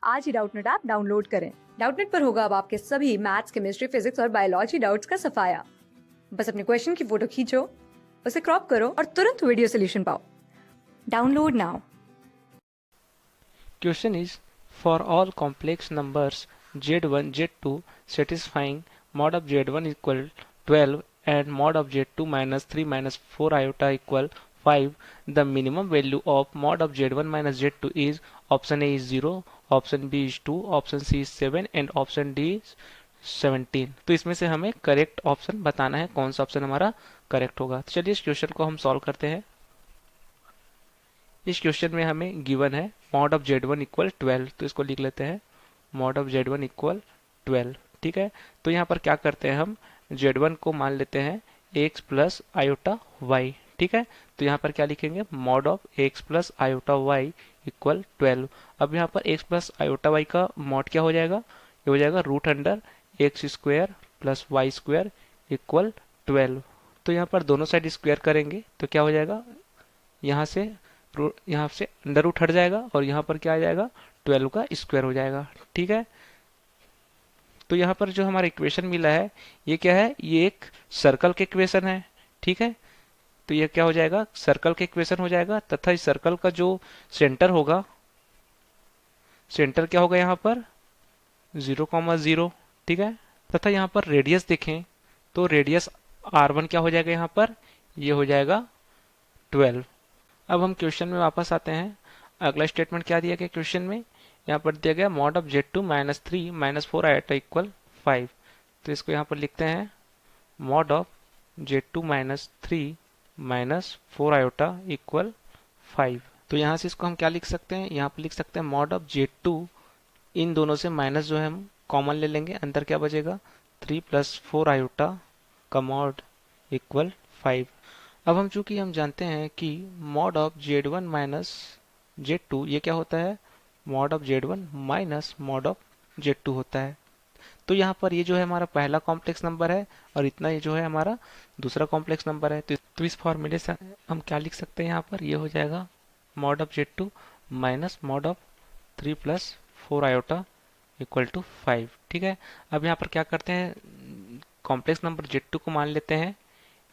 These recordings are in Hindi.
आज ही डाउटनेट ऐप डाउनलोड करें। डाउटनेट पर होगा अब आपके सभी मैथ्स, केमिस्ट्री, फिजिक्स और बायोलॉजी डाउट्स का सफाया। बस अपने क्वेश्चन की फोटो खींचो, उसे क्रॉप करो और तुरंत वीडियो सोल्यूशन पाओ। Download now. Question is, for all complex numbers z1, z2 satisfying mod of z1 equal 12 and mod of z2 minus 3 minus 4 iota equal 5, the minimum value of mod of z1 minus z2 is option A is 0, option B is 2, option C is 7 and option D is 17। तो इसमें से हमें करेक्ट ऑप्शन बताना है, कौन सा ऑप्शन हमारा करेक्ट होगा। तो चलिए इस क्वेश्चन को हम सॉल्व करते हैं। इस क्वेश्चन में हमें गिवन है मॉड ऑफ z1 इक्वल 12, तो इसको लिख लेते हैं मॉड ऑफ z1 इक्वल 12। ठीक है, तो यहाँ पर क्या करते हैं, हम z1 को मान लेते हैं x प्लस आयोटा y। ठीक है, तो यहाँ पर क्या लिखेंगे, mod of x plus iota y equal 12। अब यहाँ पर x प्लस आयोटा y का मॉड क्या हो जाएगा, ये हो जाएगा root under x square plus y square equal 12। तो यहाँ पर दोनों साइड स्क्वायर करेंगे तो क्या हो जाएगा, यहाँ से अंडर रूट हट जाएगा और यहाँ पर क्या आ जाएगा, 12 का स्क्वायर हो जाएगा। ठीक है, तो यहाँ पर जो हमारा इक्वेशन मिला है ये क्या है, ये एक सर्कल के इक्वेशन है। ठीक है, तो ये क्या हो जाएगा, सर्कल के इक्वेशन हो जाएगा तथा इस सर्कल का जो सेंटर होगा, सेंटर क्या होगा यहाँ पर 0,0। ठीक है, तथा यहाँ पर रेडियस देखें तो रेडियस r1 क्या हो जाएगा, यहाँ पर ये हो जाएगा 12। अब हम क्वेश्चन में वापस आते हैं। अगला स्टेटमेंट क्या दिया गया क्वेश्चन में, यहाँ पर दिया गया mod of z2 minus 3 minus 4 iota equal 5। तो इसको यहाँ पर लिखते हैं mod of z2 minus 3 minus 4 iota equal 5। तो यहाँ से इसको हम क्या लिख सकते हैं, यहाँ पर लिख सकते हैं मॉड ऑफ z2, इन दोनों से माइनस जो है हम कॉमन ले लेंगे, अंदर क्या बचेगा 3 प्लस 4 आयोटा का मॉड इक्वल 5। अब हम चूंकि हम जानते हैं कि mod of z1 minus z2 ये क्या होता है, mod of z1 minus mod of z2 होता है। तो यहाँ पर ये जो है हमारा पहला कॉम्प्लेक्स नंबर है और इतना ये जो है हमारा दूसरा कॉम्प्लेक्स नंबर है। तो इस फॉर्मूले से हम क्या लिख सकते हैं, यहाँ पर ये हो जाएगा mod of z2 minus mod of 3 plus 4 iota equal to 5। ठीक है, अब यहाँ पर क्या करते हैं, कॉम्प्लेक्स नंबर z2 को मान लेते हैं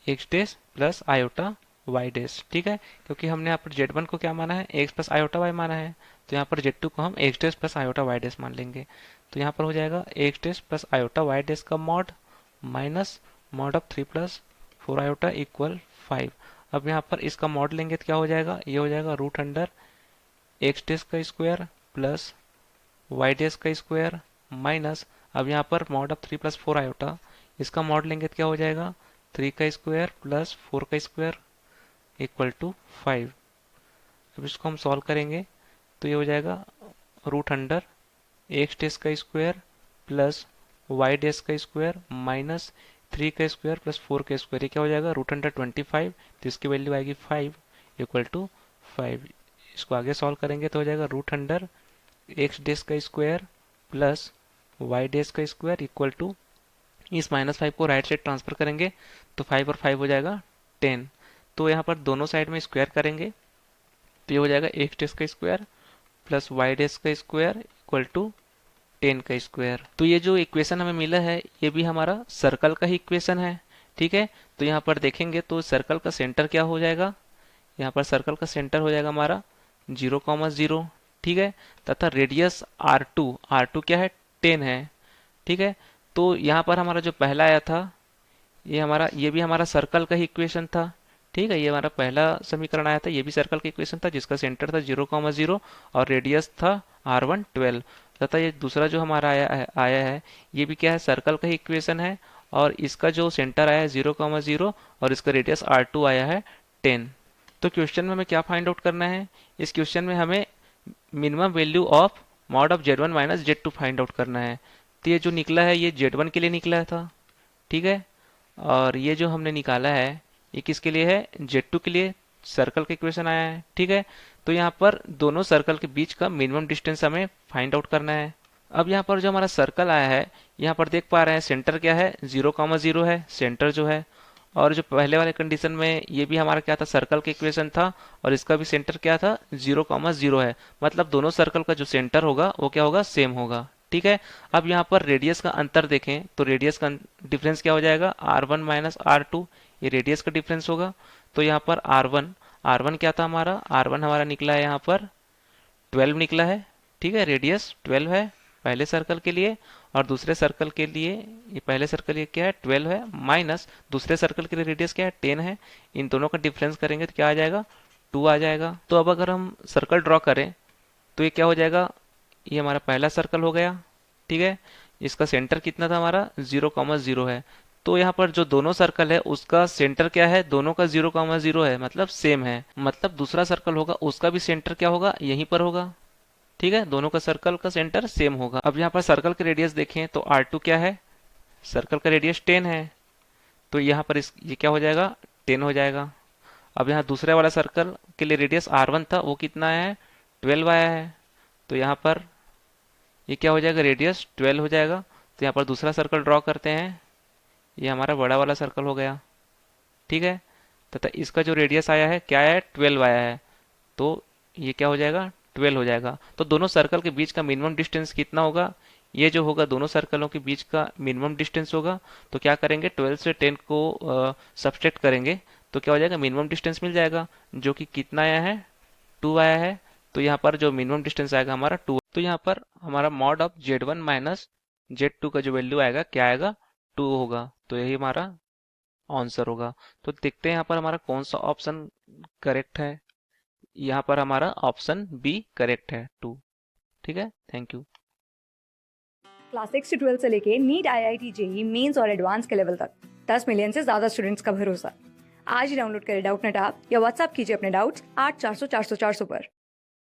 x dash plus iota y dash. ठीक है, क्योंकि हमने यहाँ पर z1 को क्या माना है, एक्स प्लस आयोटा वाई माना है, तो यहाँ पर z2 को हम x dash plus iota y dash मान लेंगे। तो यहाँ पर हो जाएगा x dash plus iota y dash का mod minus mod of 3 plus 4 iota equal 5। अब यहाँ पर इसका मॉड लेंगे तो क्या हो जाएगा, ये हो जाएगा रूट अंडर एक्स डैश का स्क्वायर प्लस वाई डैश का स्क्वायर माइनस, अब यहाँ पर मॉड ऑफ 3 प्लस 4 आयोटा, इसका मॉड लेंगे तो क्या हो जाएगा 3 का स्क्वायर प्लस 4 का स्क्वायर इक्वल टू 5। अब इसको हम सॉल्व करेंगे तो ये हो जाएगा रूट अंडर एक्स डैश का स्क्वायर प्लस वाई डैश का स्क्वायर माइनस 3 का स्क्वायर प्लस 4 का स्क्वायर, ये क्या हो जाएगा रूट अंडर 25, तो इसकी वैल्यू आएगी 5 इक्वल टू 5। इसको आगे सॉल्व करेंगे तो हो जाएगा रूट अंडर एक्स डैश का स्क्वायर प्लस वाई डैश का स्क्वायर इक्वल टू, इस -5 को राइट साइड ट्रांसफर करेंगे तो 5 और 5 हो जाएगा 10। तो यहाँ पर दोनों साइड में स्क्वायर करेंगे तो ये हो जाएगा एक्स डैश का स्क्वायर प्लस वाई डैश का स्क्वायर इक्वल टू 10 का स्क्वायर। तो ये जो इक्वेशन हमें मिला है ये भी हमारा सर्कल का ही इक्वेशन है। ठीक है, तो यहाँ पर देखेंगे तो सर्कल का सेंटर क्या हो जाएगा, यहाँ पर सर्कल का सेंटर हो जाएगा हमारा 0,0। ठीक है, तथा रेडियस R2 क्या है 10 है। ठीक है, तो यहाँ पर हमारा जो पहला आया था ये भी हमारा सर्कल का ही इक्वेशन था। ठीक है, ये हमारा पहला समीकरण आया था, ये भी सर्कल का इक्वेशन था जिसका सेंटर था 0,0 और रेडियस था R1 12। तथा ये दूसरा जो हमारा आया है ये भी क्या है, सर्कल का ही इक्वेशन है और इसका जो सेंटर आया है 0,0 और इसका रेडियस R2 आया है 10। तो क्वेश्चन में हमें क्या फाइंड आउट करना है, इस क्वेश्चन में हमें minimum value of mod of z1 minus z2 find out करना है। तो ये जो निकला है ये z1 के लिए निकला था। ठीक है, और ये जो हमने निकाला है ये किसके लिए है, z2 के लिए, सर्कल का इक्वेशन आया है। ठीक है, तो यहाँ पर दोनों सर्कल के बीच का मिनिमम डिस्टेंस हमें फाइंड आउट करना है। अब यहाँ पर जो हमारा सर्कल आया है यहाँ पर देख पा रहे हैं सेंटर क्या है 0,0 है सेंटर जो है, और जो पहले वाले कंडीशन में ये भी हमारा क्या था, सर्कल का इक्वेशन था, और इसका भी सेंटर क्या था, 0,0 है। मतलब दोनों सर्कल का जो सेंटर होगा वो क्या होगा, सेम होगा। ठीक है। अब यहाँ पर रेडियस का अंतर देखें तो रेडियस का डिफरेंस क्या हो जाएगा, R1 माइनस R2, ये रेडियस का डिफरेंस होगा। तो यहाँ पर R1 क्या था हमारा, R1 हमारा निकला है यहाँ पर 12 निकला है। ठीक है, रेडियस 12 है पहले सर्कल के लिए, और दूसरे सर्कल के लिए, ये पहले सर्कल ये क्या है 12 है, माइनस दूसरे सर्कल के लिए रेडियस क्या है 10 है। इन दोनों का डिफरेंस करेंगे तो क्या आ जाएगा, 2 आ जाएगा। तो अब अगर हम सर्कल ड्रॉ करें तो ये क्या हो जाएगा, ये हमारा पहला सर्कल हो गया। ठीक है, इसका सेंटर कितना था हमारा, 0,0 है। तो यहाँ पर जो दोनों सर्कल है उसका सेंटर क्या है, दोनों का 0,0 है, मतलब सेम है। मतलब दूसरा सर्कल होगा उसका भी सेंटर क्या होगा, यहीं पर होगा। ठीक है, दोनों का सर्कल का सेंटर सेम होगा। अब यहाँ पर सर्कल के रेडियस देखें तो R2 क्या है, सर्कल का रेडियस 10 है, तो यहाँ पर ये क्या हो जाएगा, 10 हो जाएगा। अब यहाँ दूसरे वाला सर्कल के लिए रेडियस R1 था, वो कितना आया है, 12 आया है। तो यहाँ पर ये क्या हो जाएगा, रेडियस 12 हो जाएगा। तो यहाँ पर दूसरा सर्कल ड्रॉ करते हैं, ये हमारा बड़ा वाला सर्कल हो गया। ठीक है, तथा इसका जो रेडियस आया है क्या आया है, 12 आया है। तो ये क्या हो जाएगा, 12 हो जाएगा। तो दोनों सर्कल के बीच का मिनिमम डिस्टेंस कितना होगा, ये जो होगा दोनों सर्कलों के बीच का मिनिमम डिस्टेंस होगा। तो क्या करेंगे, 12 से 10 को सब्सट्रैक्ट करेंगे तो क्या हो जाएगा, मिनिमम डिस्टेंस मिल जाएगा, जो कि कितना आया है, 2 आया है। तो यहाँ पर जो मिनिमम डिस्टेंस आएगा हमारा 2। तो यहाँ पर हमारा mod of Z1 minus Z2 का जो वैल्यू आएगा क्या आएगा, 2 होगा। तो यही हमारा आंसर होगा। तो देखते हैं यहाँ पर हमारा कौन सा ऑप्शन करेक्ट है। यहाँ पर हमारा ऑप्शन बी करेक्ट है, 2। ठीक है, थैंक यू। क्लास 6 से 12 से लेके नीट, IIT, जेई मेंस और एडवांस के लेवल तक 10 मिलियन से ज्यादा स्टूडेंट्स का भरोसा। आज ही डाउनलोड करें डाउटनेट ऐप या व्हाट्सएप कीजिए अपने डाउट्स 8400 400 400 पर।